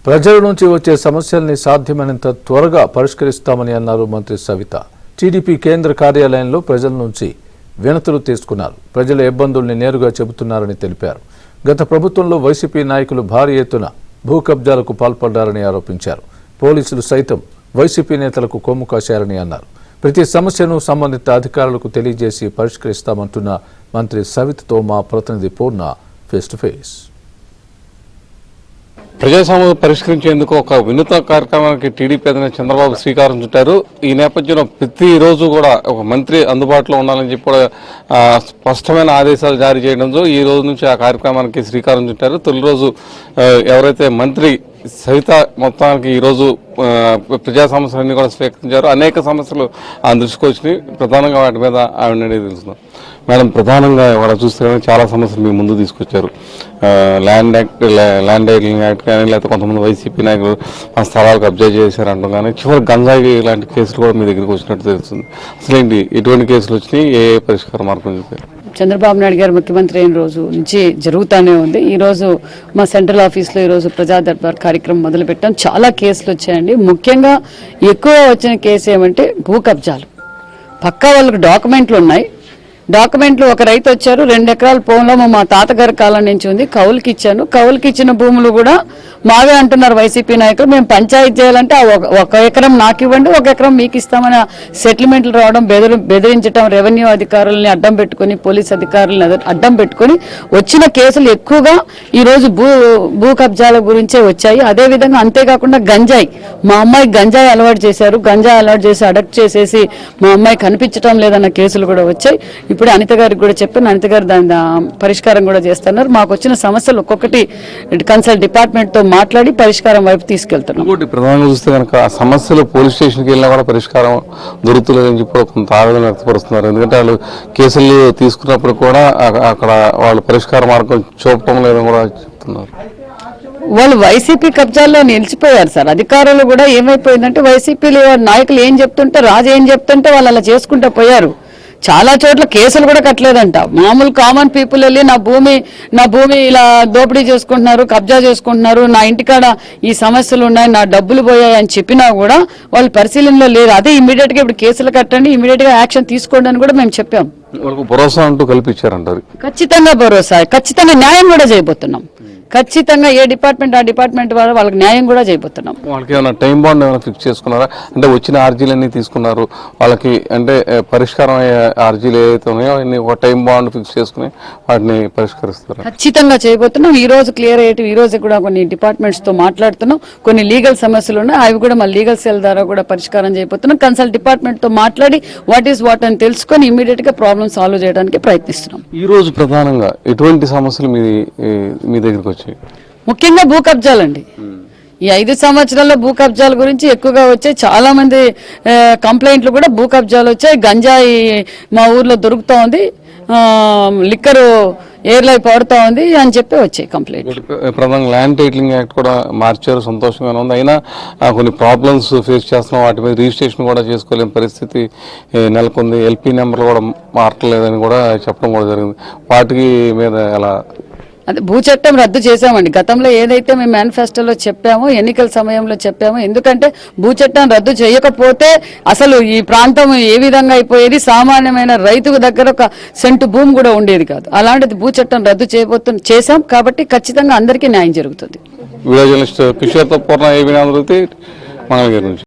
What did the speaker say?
ప్రజల నుంచి వచ్చే సమస్యల్ని సాధ్యమైనంత త్వరగా పరిష్కరిస్తామని అన్నారు మంత్రి సవిత. టీడీపీ కేంద్ర కార్యాలయంలో ప్రజల నుంచి వినతులు తీసుకున్నారు. ప్రజల ఇబ్బందుల్ని నేరుగా చెబుతున్నారని తెలిపారు. గత ప్రభుత్వంలో వైసీపీ నాయకులు భారీ ఎత్తున భూ కబ్జాలకు పాల్పడ్డారని ఆరోపించారు. పోలీసులు సైతం వైసీపీ నేతలకు కొమ్ము కాశారని అన్నారు. ప్రతి సమస్యను సంబంధిత అధికారులకు తెలియజేసి పరిష్కరిస్తామంటున్న మంత్రి సవితతో మా ప్రతినిధి పూర్ణ ఫేస్ టు ఫేస్. ప్రజాస్వామ్యం పరిష్కరించేందుకు ఒక వినూత్న కార్యక్రమానికి టీడీపీ అధినేత చంద్రబాబు శ్రీకారం చుట్టారు. ఈ నేపథ్యంలో ప్రతిరోజు కూడా ఒక మంత్రి అందుబాటులో ఉండాలని చెప్పి స్పష్టమైన ఆదేశాలు జారీ చేయడంతో ఈ రోజు నుంచి ఆ కార్యక్రమానికి శ్రీకారం చుట్టారు. తొలి రోజు ఎవరైతే మంత్రి సవిత మొత్తానికి ఈరోజు ప్రజా సమస్యలన్నీ కూడా స్వీకరించారు. అనేక సమస్యలు ఆ దృష్టికి వచ్చినాయి. ప్రధానంగా వాటి మీద ఆవిడ తెలుస్తున్నాం. మేడం, ప్రధానంగా ఇవాళ చూస్తే చాలా సమస్యలు మీ ముందు తీసుకొచ్చారు. ల్యాండ్ టైటిలింగ్ యాక్ట్ కానీ, లేకపోతే కొంతమంది వైసీపీ నాయకులు ఆ స్థలాలు కబ్జా చేశారంటాం కానీ, చివరి గంజాయి ఇలాంటి కేసులు కూడా మీ దగ్గరికి వచ్చినట్టు తెలుస్తుంది. అసలు ఏంటి ఎటువంటి కేసులు వచ్చినాయి, ఏ పరిష్కార మార్గం చెప్పారు? చంద్రబాబు నాయుడు గారు ముఖ్యమంత్రి అయిన రోజు నుంచి జరుగుతూనే ఉంది. ఈరోజు మా సెంట్రల్ ఆఫీస్లో ఈరోజు ప్రజా దర్బార్ కార్యక్రమం మొదలుపెట్టాం. చాలా కేసులు వచ్చాయండి. ముఖ్యంగా ఎక్కువ వచ్చిన కేసు ఏమంటే భూ కబ్జాలు. పక్కా వాళ్ళకి డాక్యుమెంట్లు ఉన్నాయి. డాక్యుమెంట్లు ఒక రైతు వచ్చారు, 2 ఎకరాల పొలంలో మా తాతగారి కాలం నుంచి ఉంది, కౌలుకి ఇచ్చాను. కౌలుకి ఇచ్చిన భూములు కూడా మావే అంటున్నారు వైసీపీ నాయకులు. మేము పంచాయతీ చేయాలంటే ఒక ఎకరం నాకు ఇవ్వండి, 1 ఎకరం మీకు ఇస్తామని సెటిల్మెంట్లు రావడం, బెదిరించడం, రెవెన్యూ అధికారులని అడ్డం పెట్టుకుని, పోలీస్ అధికారులను అడ్డం పెట్టుకుని వచ్చిన కేసులు ఎక్కువగా ఈరోజు భూ కబ్జాల గురించే వచ్చాయి. అదేవిధంగా అంతేకాకుండా గంజాయి, మా అమ్మాయి గంజాయి అలవాటు చేశారు. గంజాయి అలవాటు చేసి అడక్ట్ చేసేసి మా అమ్మాయి కనిపించడం లేదన్న కేసులు కూడా వచ్చాయి. ఇప్పుడు అనిత గారికి కూడా చెప్పాను, అనిత గారు దాని పరిష్కారం కూడా చేస్తున్నారు. మాకు వచ్చిన సమస్యలు ఒక్కొక్కటి కన్సల్ట్ డిపార్ట్మెంట్ తో మాట్లాడి పరిష్కారం వైపు తీసుకెళ్తున్నాం. ప్రధానంగా చూస్తే కనుక ఆ సమస్యలు పోలీస్ స్టేషన్కి వెళ్ళినా కూడా పరిష్కారం దొరుకుతుందని చెప్పి కొంత ఆవేదన వ్యక్తపరుస్తున్నారు. ఎందుకంటే వాళ్ళు కేసులు తీసుకున్నప్పుడు కూడా అక్కడ వాళ్ళు పరిష్కార మార్గం చూపటం లేదని కూడా చెప్తున్నారు. వాళ్ళు వైసీపీ కబ్జాల్లో నిలిచిపోయారు సార్. అధికారులు కూడా ఏమైపోయిందంటే వైసీపీ నాయకులు ఏం చెప్తుంటే, రాజు ఏం చెప్తుంటే వాళ్ళు అలా చేసుకుంటూ పోయారు. చాలా చోట్ల కేసులు కూడా కట్టలేదంట. మామూలు కామన్ పీపుల్ వెళ్ళి నా భూమి ఇలా దోపిడీ చేసుకుంటున్నారు, కబ్జా చేసుకుంటున్నారు, నా ఇంటికాడ ఈ సమస్యలు ఉన్నాయి, నా డబ్బులు పోయాయి అని చెప్పినా కూడా వాళ్ళు పరిశీలనలో లేరు. అదే ఇమీడియట్ గా ఇప్పుడు కేసులు కట్టండి, ఇమీడియట్ గా యాక్షన్ తీసుకోండి అని కూడా మేము చెప్పాం. వాళ్ళకు భరోసా అంటూ కల్పించారంటారు. ఖచ్చితంగా భరోసా, ఖచ్చితంగా న్యాయం కూడా చేయబోతున్నాం. ఖచ్చితంగా ఏ డిపార్ట్మెంట్ ఆ డిపార్ట్మెంట్ ద్వారా వాళ్ళకి న్యాయం కూడా చేయబోతున్నాం. వాళ్ళకి ఏమైనా టైం బాండ్ ఏమైనా ఫిక్స్ చేసుకున్నారా? అంటే వచ్చిన ఆర్జీలన్నీ తీసుకున్నారు, వాళ్ళకి అంటే పరిష్కారం అయ్యే ఆర్జీలు ఏవైతే ఉన్నాయో అన్ని ఒక టైం బాండ్ ఫిక్స్ చేసుకుని వాటిని పరిష్కరిస్తారు. ఖచ్చితంగా చేయబోతున్నాం. ఈ రోజు క్లియర్ అయ్యేటి, ఈ రోజు కూడా కొన్ని డిపార్ట్మెంట్స్ తో మాట్లాడుతున్నాం. కొన్ని లీగల్ సమస్యలు ఉన్నాయి, అవి కూడా మా లీగల్ సెల్ ద్వారా కూడా పరిష్కారం చేయబోతున్నాం. కన్సల్ట్ డిపార్ట్మెంట్ తో మాట్లాడి వాట్ ఈస్ వాట్ అని తెలుసుకొని ఇమీడియట్ గా ప్రాబ్లమ్ సాల్వ్ చేయడానికి ప్రయత్నిస్తున్నాం. ఈ రోజు ప్రధానంగా ఎటువంటి సమస్యలు మీ దగ్గరికి వచ్చాయి? ముఖ్యంగా భూ కబ్జాలండి. ఈ 5 సంవత్సరాల్లో భూ కబ్జాల గురించి ఎక్కువగా వచ్చాయి. చాలా మంది కంప్లైంట్లు కూడా భూ కబ్జాలు వచ్చాయి. గంజాయి మా ఊర్లో దొరుకుతా ఉంది, లిక్కరు ఎయిర్లై పడుతూ ఉంది అని చెప్పి వచ్చాయి కంప్లైంట్. ప్రధానంగా ల్యాండ్ టైటిలింగ్ యాక్ట్ కూడా మార్చారు, సంతోషంగానే ఉంది. అయినా కొన్ని ప్రాబ్లమ్స్ ఫేస్ చేస్తున్నాం. వాటి మీద రిజిస్ట్రేషన్ కూడా చేసుకోలేని పరిస్థితి నెలకొంది. ఎల్పీ నెంబర్లు కూడా మారట్లేదని కూడా చెప్పడం కూడా జరిగింది. వాటికి మీద ఎలా? అదే భూ చట్టం రద్దు చేశామండి. గతంలో ఏదైతే మేము మేనిఫెస్టోలో చెప్పామో, ఎన్నికల సమయంలో చెప్పామో, ఎందుకంటే భూ చట్టం రద్దు చేయకపోతే అసలు ఈ ప్రాంతం ఏ విధంగా అయిపోయేది, సామాన్యమైన రైతు దగ్గర 1 సెంటు భూమి కూడా ఉండేది కాదు. అలాంటిది భూ చట్టం రద్దు చేశాం కాబట్టి ఖచ్చితంగా అందరికీ న్యాయం జరుగుతుంది. వీడియో జర్నలిస్ట్ కిషోర్తో పూర్ణ, ఏబీ మంగళగిరి నుంచి.